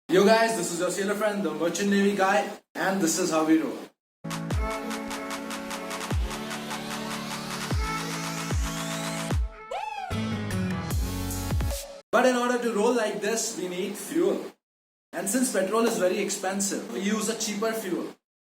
Yo guys, this is your sailor friend, the Merchant Navy guy, and this is how we roll. But in order to roll like this, we need fuel. And since petrol is very expensive, we use a cheaper fuel.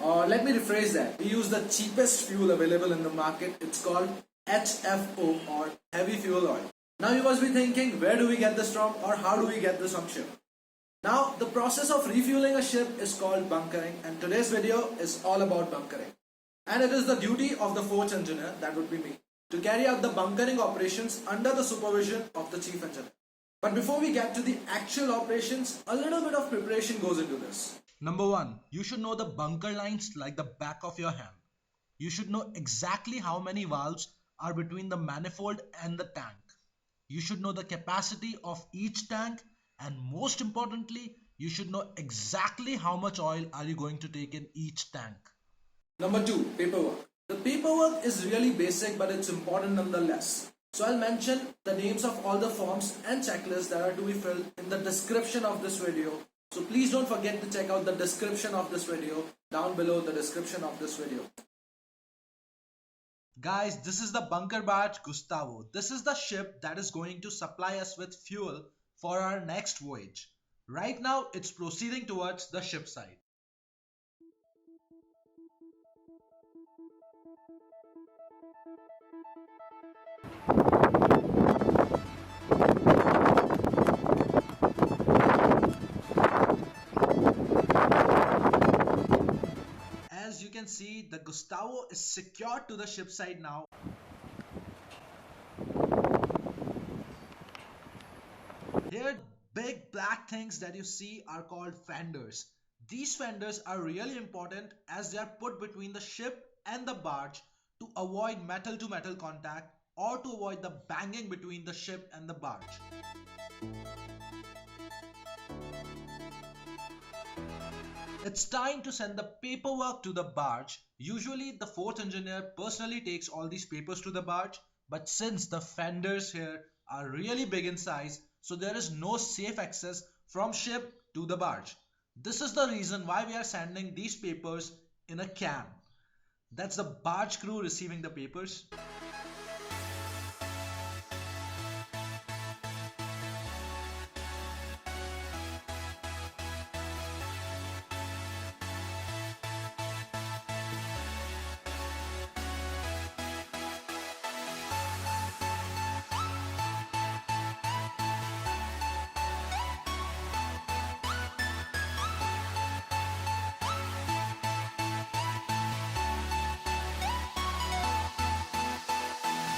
Or let me rephrase that. We use the cheapest fuel available in the market. It's called HFO or heavy fuel oil. Now you must be thinking, where do we get this from or how do we get this on ship? Now, the process of refueling a ship is called bunkering, and today's video is all about bunkering. And it is the duty of the fourth engineer, that would be me, to carry out the bunkering operations under the supervision of the chief engineer. But before we get to the actual operations, a little bit of preparation goes into this. Number 1, you should know the bunker lines like the back of your hand. You should know exactly how many valves are between the manifold and the tank. You should know the capacity of each tank. And most importantly, you should know exactly how much oil are you going to take in each tank. Number 2, paperwork. The paperwork is really basic, but it's important nonetheless. So I'll mention the names of all the forms and checklists that are to be filled in the description of this video. So please don't forget to check out the description of this video down below the description of this video. Guys, this is the bunker barge Gustavo. This is the ship that is going to supply us with fuel for our next voyage. Right now, it's proceeding towards the ship side. As you can see, the Gustavo is secured to the ship side now. Here, big black things that you see are called fenders. These fenders are really important as they are put between the ship and the barge to avoid metal to metal contact or to avoid the banging between the ship and the barge. It's time to send the paperwork to the barge. Usually the fourth engineer personally takes all these papers to the barge, but since the fenders here are really big in size, so there is no safe access from ship to the barge. This is the reason why we are sending these papers in a can. That's the barge crew receiving the papers.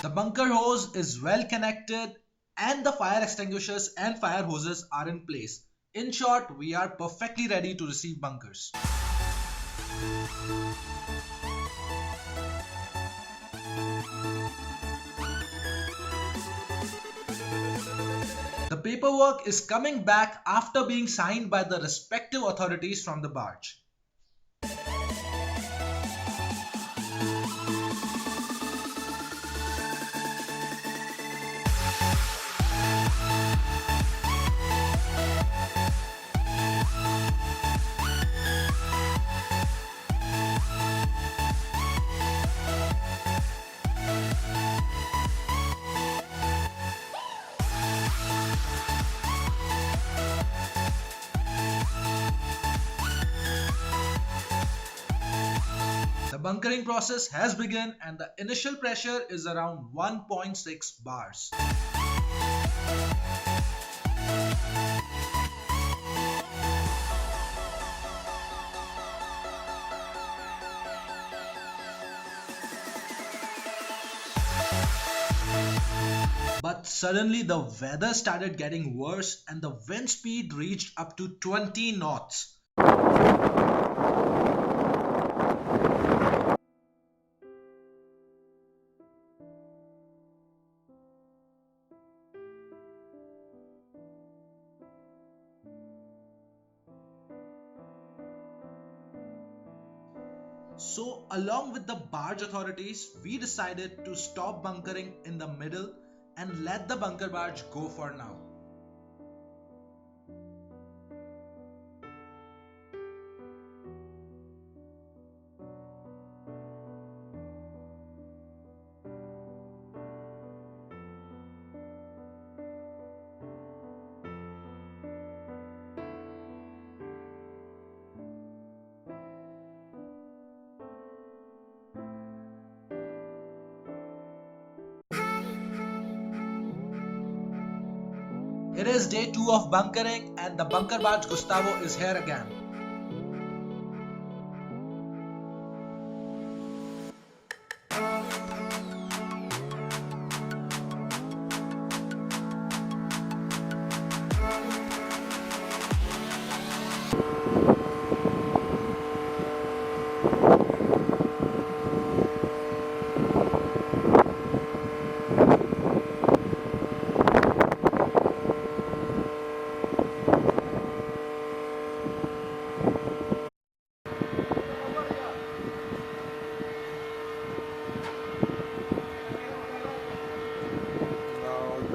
The bunker hose is well connected and the fire extinguishers and fire hoses are in place. In short, we are perfectly ready to receive bunkers. The paperwork is coming back after being signed by the respective authorities from the barge. The bunkering process has begun and the initial pressure is around 1.6 bars. But suddenly the weather started getting worse and the wind speed reached up to 20 knots. So along with the barge authorities, we decided to stop bunkering in the middle and let the bunker barge go for now. It is day 2 of bunkering and the bunker barge Gustavo is here again.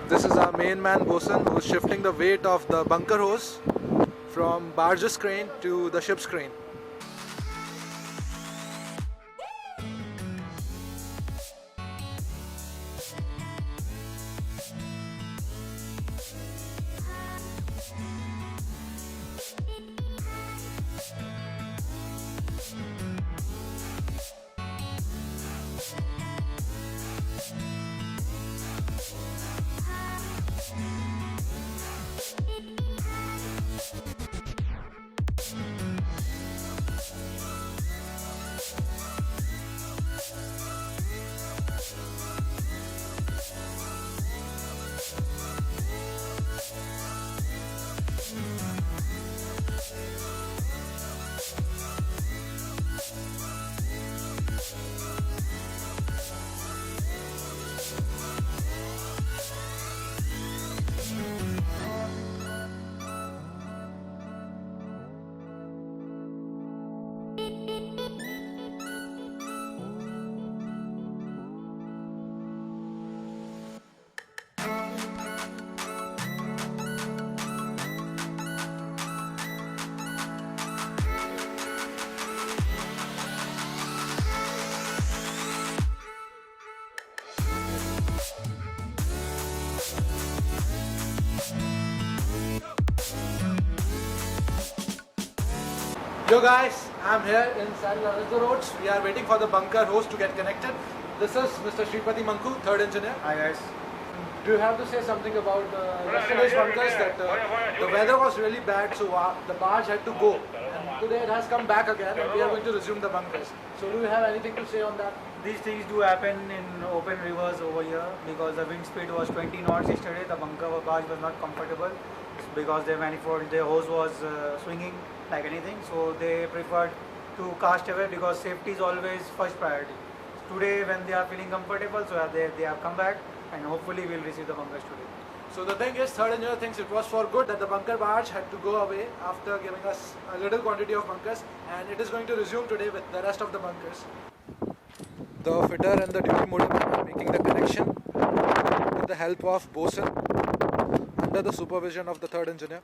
This is our main man bosun who is shifting the weight of the bunker hose from barge's crane to the ship's crane. Yo guys, I'm here in San Lorenzo Roads. We are waiting for the bunker hose to get connected. This is Mr. Shripati Manku, third engineer. Hi guys. Do you have to say something about yesterday's bunkers that the weather was really bad, so the barge had to go. And today it has come back again and we are going to resume the bunkers. So do you have anything to say on that? These things do happen in open rivers over here because the wind speed was 20 knots yesterday. The bunker barge was not comfortable because their manifold, their hose was swinging like anything. So they preferred to cast away because safety is always first priority. Today when they are feeling comfortable, so they have come back and hopefully we'll receive the bunkers today. So the thing is, third engineer thinks it was for good that the bunker barge had to go away after giving us a little quantity of bunkers, and it is going to resume today with the rest of the bunkers. The fitter and the duty motor are making the connection with the help of bosun under the supervision of the third engineer.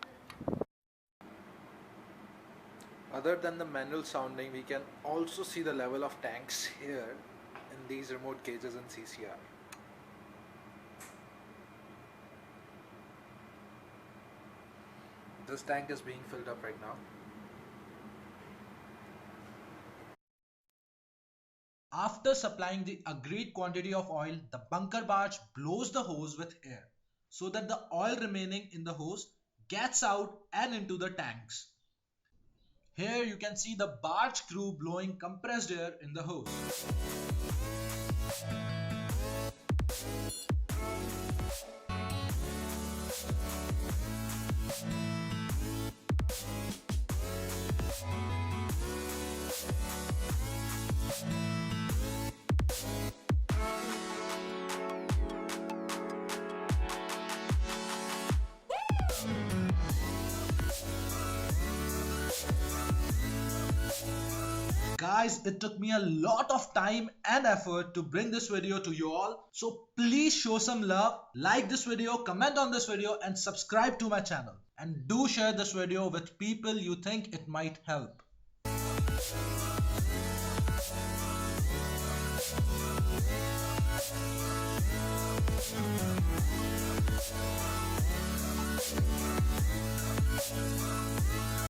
Other than the manual sounding, we can also see the level of tanks here in these remote cages in CCR. This tank is being filled up right now. After supplying the agreed quantity of oil, the bunker barge blows the hose with air so that the oil remaining in the hose gets out and into the tanks. Here you can see the barge crew blowing compressed air in the hose. Guys, it took me a lot of time and effort to bring this video to you all. So please show some love, like this video, comment on this video and subscribe to my channel. And do share this video with people you think it might help.